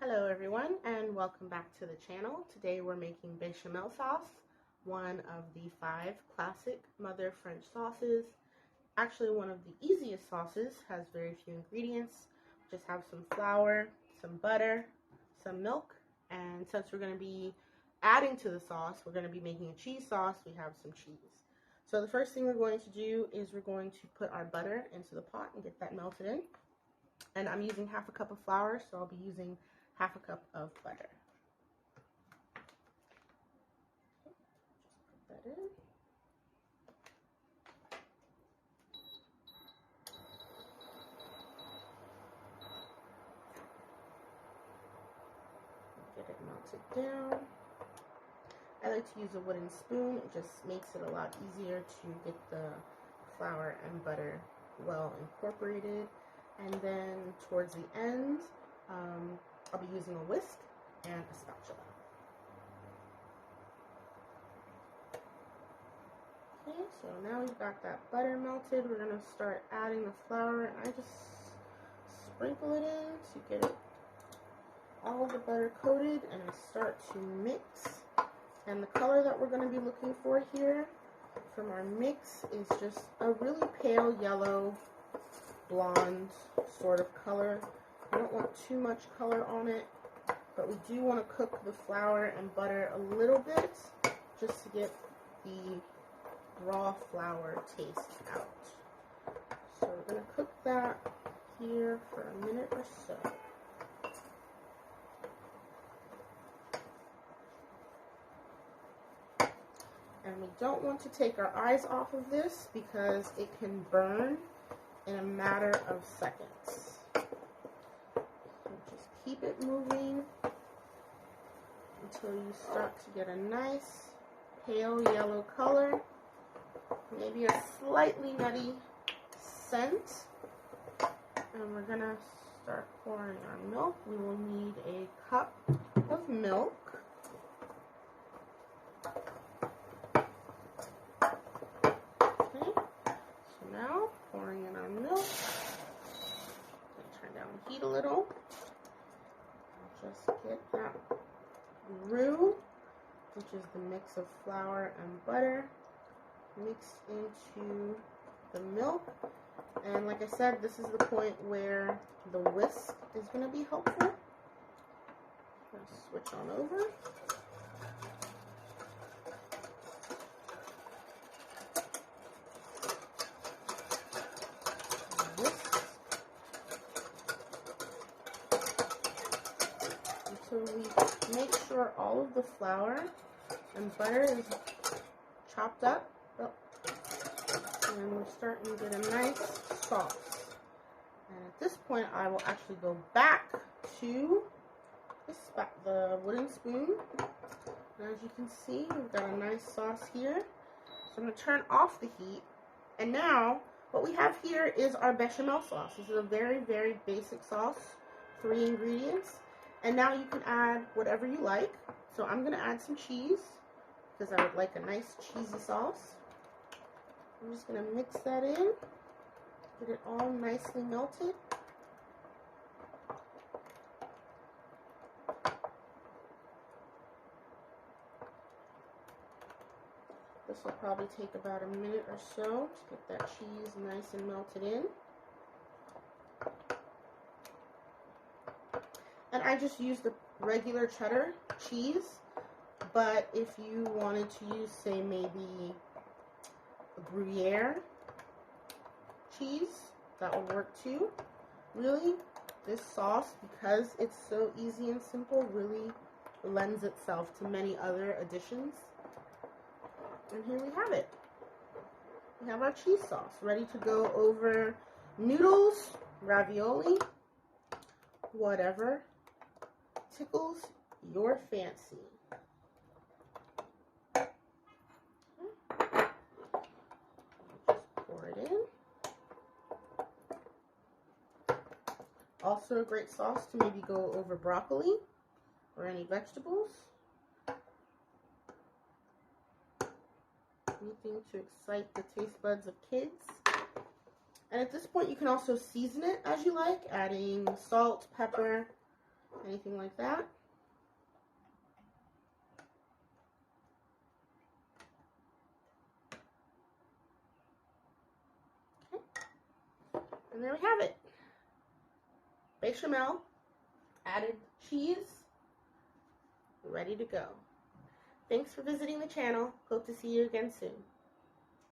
Hello everyone and welcome back to the channel. Today we're making bechamel sauce, one of the 5 classic mother French sauces. Actually one of the easiest sauces, has very few ingredients. Just have some flour, some butter, some milk, and since we're going to be adding to the sauce, we're going to be making a cheese sauce, we have some cheese. So the first thing we're going to do is we're going to put our butter into the pot and get that melted in. And I'm using half a cup of flour, so I'll be using half a cup of butter. Just put that in. Get it melted down. I like to use a wooden spoon. It just makes it a lot easier to get the flour and butter well incorporated. And then towards the end, I'll be using a whisk and a spatula. Okay, so now we've got that butter melted. We're going to start adding the flour, and I just sprinkle it in to get it all the butter coated, and I start to mix. And the color that we're going to be looking for here from our mix is just a really pale yellow, blonde sort of color. I don't want too much color on it, but we do want to cook the flour and butter a little bit just to get the raw flour taste out. So we're going to cook that here for a minute or so. And we don't want to take our eyes off of this because it can burn in a matter of seconds. Keep it moving until you start to get a nice pale yellow color, maybe a slightly nutty scent. And we're going to start pouring our milk. We will need a cup of milk. Okay, so now pouring in our milk. Turn down the heat a little. Just get that roux, which is the mix of flour and butter, mixed into the milk. And like I said, this is the point where the whisk is going to be helpful. Let's switch on over. So we make sure all of the flour and butter is chopped up. Oh. And we're starting to get a nice sauce. And at this point, I will actually go back to the wooden spoon. And as you can see, we've got a nice sauce here. So I'm going to turn off the heat. And now, what we have here is our bechamel sauce. This is a very, very basic sauce. 3 ingredients. And now you can add whatever you like. So I'm going to add some cheese because I would like a nice cheesy sauce. I'm just going to mix that in, get it all nicely melted. This will probably take about a minute or so to get that cheese nice and melted in. And I just used the regular cheddar cheese, but if you wanted to use, say, maybe a Gruyere cheese, that would work too. Really, this sauce, because it's so easy and simple, really lends itself to many other additions. And here we have it. We have our cheese sauce ready to go over noodles, ravioli, whatever tickles your fancy. Just pour it in. Also a great sauce to maybe go over broccoli or any vegetables. Anything to excite the taste buds of kids. And at this point you can also season it as you like, adding salt, pepper, anything like that. Okay. And there we have it. Bechamel, added cheese, ready to go. Thanks for visiting the channel. Hope to see you again soon.